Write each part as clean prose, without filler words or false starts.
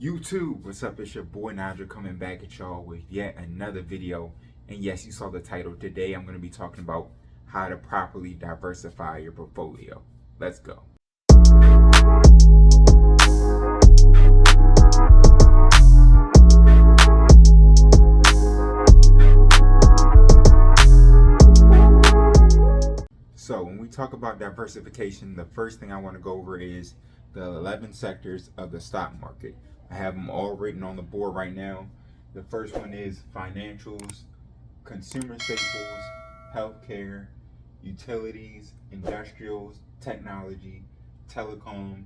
YouTube, what's up? It's your boy Nigel coming back at y'all with yet another video. And yes, you saw the title. Today I'm going to be talking about how to properly diversify your portfolio. Let's go. So when we talk about diversification, the first thing I want to go over is the 11 sectors of the stock market. I have them all written on the board right now. The first one is financials, consumer staples, healthcare, utilities, industrials, technology, telecom,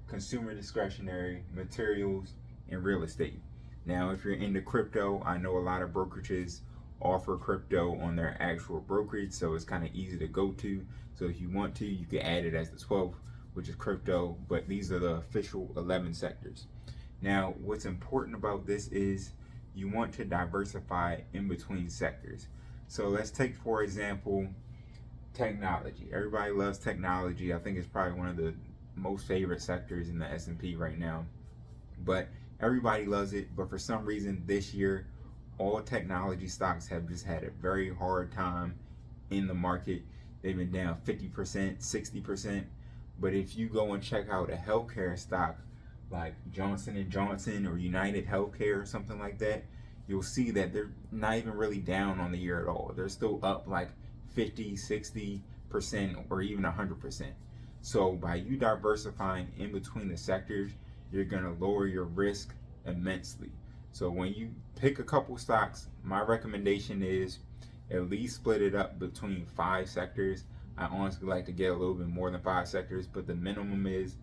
consumer discretionary, materials, and real estate. Now, if you're into crypto, I know a lot of brokerages offer crypto on their actual brokerage, so it's kind of easy to go to. So if you want to, you can add it as the 12th, which is crypto, but these are the official 11 sectors. Now, what's important about this is you want to diversify in between sectors. So let's take, for example, technology. Everybody loves technology. I think it's probably one of the most favorite sectors in the S&P right now. But everybody loves it. But for some reason this year, all technology stocks have just had a very hard time in the market. They've been down 50%, 60%. But if you go and check out a healthcare stock like Johnson & Johnson or United Healthcare or something like that, you'll see that they're not even really down on the year at all. They're still up like 50, 60% or even 100%. So by you diversifying in between the sectors, you're going to lower your risk immensely. So when you pick a couple stocks, my recommendation is at least split it up between 5 sectors. I honestly like to get a little bit more than 5 sectors, but the minimum is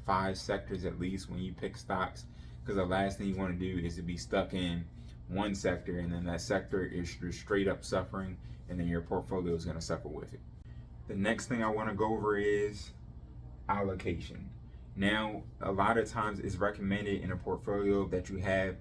5 sectors at least when you pick stocks, because the last thing you want to do is to be stuck in one sector and then that sector is straight up suffering and then your portfolio is going to suffer with it. The next thing I want to go over is allocation. Now, a lot of times it's recommended in a portfolio that you have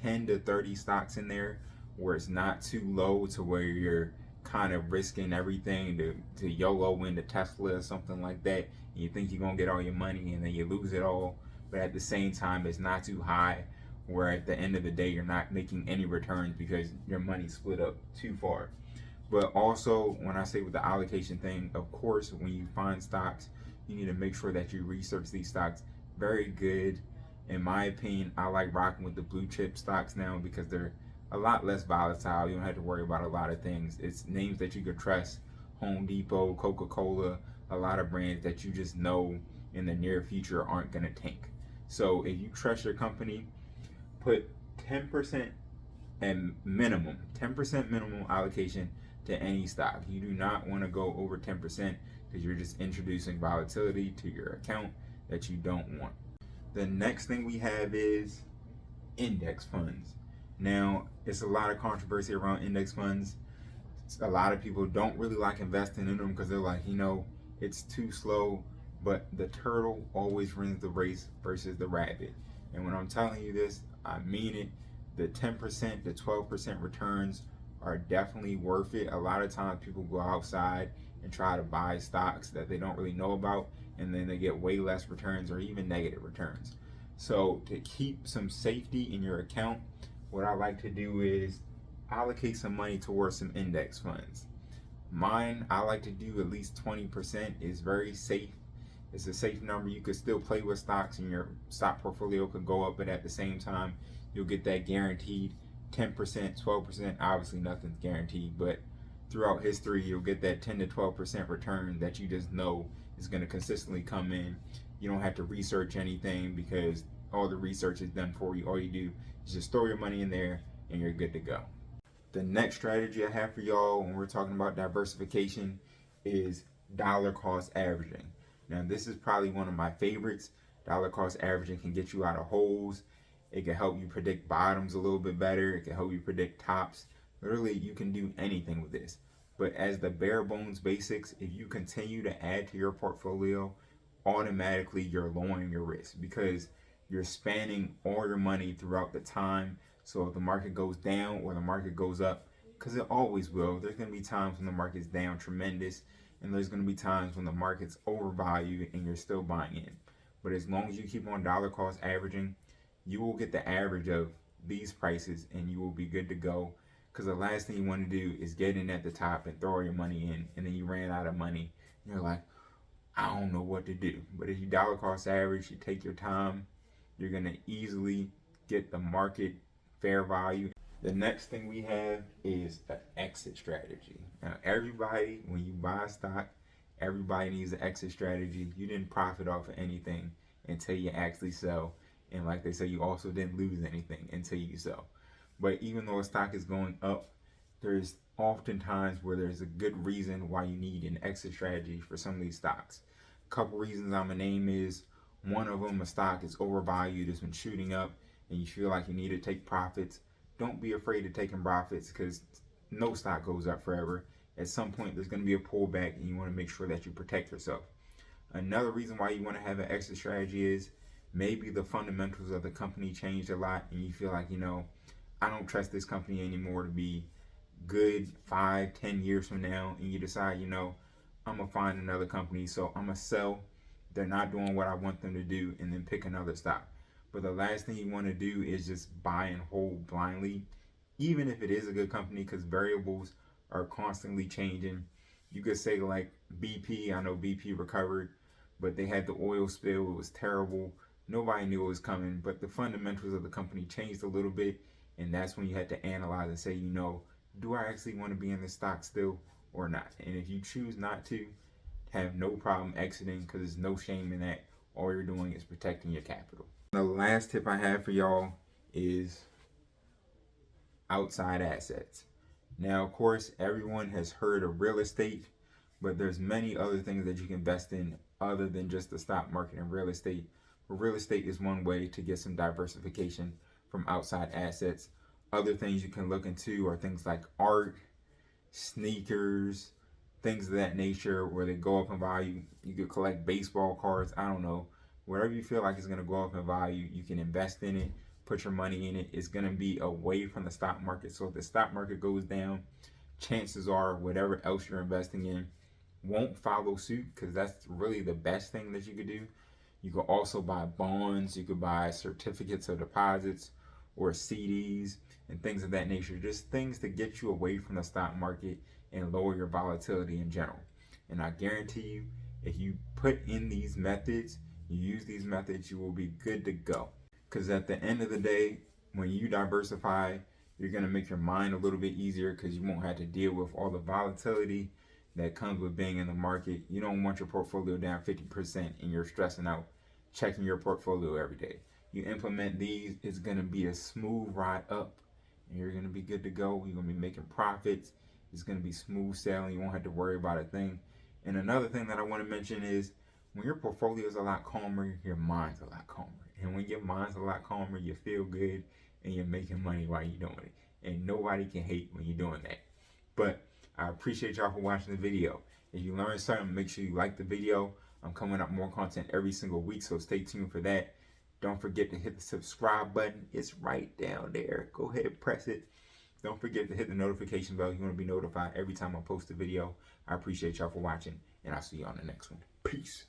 10 to 30 stocks in there where it's not too low to where you're kind of risking everything to YOLO into Tesla or something like that, and you think you're gonna get all your money and then you lose it all. But at the same time, it's not too high where at the end of the day you're not making any returns because your money split up too far. But also, when I say with the allocation thing, of course, when you find stocks, you need to make sure that you research these stocks very good. In my opinion, I like rocking with the blue chip stocks now because they're a lot less volatile. You don't have to worry about a lot of things. It's names that you could trust: Home Depot, Coca-Cola, a lot of brands that you just know in the near future aren't going to tank. So if you trust your company, put 10% and minimum, 10% minimum allocation to any stock. You do not want to go over 10% because you're just introducing volatility to your account that you don't want. The next thing we have is index funds. Now, it's a lot of controversy around index funds. A lot of people don't really like investing in them because they're like, it's too slow. But the turtle always wins the race versus the rabbit. And when I'm telling you this, I mean it. The 10% to 12% returns are definitely worth it. A lot of times people go outside and try to buy stocks that they don't really know about, and then they get way less returns or even negative returns. So to keep some safety in your account, what I like to do is allocate some money towards some index funds. Mine, I like to do at least 20%. Is very safe. It's a safe number. You could still play with stocks and your stock portfolio could go up, but at the same time, you'll get that guaranteed 10%, 12%. Obviously, nothing's guaranteed, but throughout history, you'll get that 10 to 12% return that you just know is going to consistently come in. You don't have to research anything because all the research is done for you. All you do is just throw your money in there and you're good to go. The next strategy I have for y'all when we're talking about diversification is dollar cost averaging. Now, this is probably one of my favorites. Dollar cost averaging can get you out of holes. It can help you predict bottoms a little bit better. It can help you predict tops. Literally, you can do anything with this. But as the bare bones basics, if you continue to add to your portfolio, automatically you're lowering your risk because you're spanning all your money throughout the time. So if the market goes down or the market goes up, because it always will, there's going to be times when the market's down tremendous, and there's going to be times when the market's overvalued and you're still buying in. But as long as you keep on dollar cost averaging, you will get the average of these prices and you will be good to go. Because the last thing you want to do is get in at the top and throw all your money in, and then you ran out of money. And you're like, I don't know what to do. But if you dollar cost average, you take your time, you're going to easily get the market fair value. The next thing we have is an exit strategy. Now, everybody, when you buy a stock, everybody needs an exit strategy. You didn't profit off of anything until you actually sell. And like they say, you also didn't lose anything until you sell. But even though a stock is going up, there's often times where there's a good reason why you need an exit strategy for some of these stocks. A couple reasons I'm gonna name is, one of them, a stock is overvalued, it's been shooting up, and you feel like you need to take profits. Don't be afraid of taking profits, because no stock goes up forever. At some point, there's going to be a pullback, and you want to make sure that you protect yourself. Another reason why you want to have an exit strategy is maybe the fundamentals of the company changed a lot, and you feel like, I don't trust this company anymore to be good 5-10 years from now, and you decide, I'm gonna find another company, so I'm gonna sell. They're not doing what I want them to do, and then pick another stock. But the last thing you want to do is just buy and hold blindly, even if it is a good company, because variables are constantly changing. You could say like BP, I know BP recovered, but they had the oil spill, it was terrible. Nobody knew it was coming, but the fundamentals of the company changed a little bit, and that's when you had to analyze and say, do I actually want to be in this stock still or not? And if you choose not to, have no problem exiting, because there's no shame in that. All you're doing is protecting your capital. The last tip I have for y'all is outside assets. Now, of course, everyone has heard of real estate, but there's many other things that you can invest in other than just the stock market and real estate. But real estate is one way to get some diversification from outside assets. Other things you can look into are things like art, sneakers, things of that nature where they go up in value. You could collect baseball cards, I don't know. Whatever you feel like is going to go up in value, you can invest in it, put your money in it. It's going to be away from the stock market. So if the stock market goes down, chances are whatever else you're investing in won't follow suit, because that's really the best thing that you could do. You could also buy bonds, you could buy certificates of deposits or CDs and things of that nature. Just things to get you away from the stock market and lower your volatility in general. And I guarantee you, if you put in these methods, you use these methods, you will be good to go. Because at the end of the day, when you diversify, you're going to make your mind a little bit easier, because you won't have to deal with all the volatility that comes with being in the market. You don't want your portfolio down 50% and you're stressing out checking your portfolio every day. You implement these, it's going to be a smooth ride up, and you're going to be good to go. You're going to be making profits. It's going to be smooth sailing. You won't have to worry about a thing. And another thing that I want to mention is, when your portfolio is a lot calmer, your mind's a lot calmer. And when your mind's a lot calmer, you feel good and you're making money while you're doing it. And nobody can hate when you're doing that. But I appreciate y'all for watching the video. If you learned something, make sure you like the video. I'm coming up more content every single week, so stay tuned for that. Don't forget to hit the subscribe button. It's right down there. Go ahead and press it. Don't forget to hit the notification bell. You want to be notified every time I post a video. I appreciate y'all for watching, and I'll see you on the next one. Peace.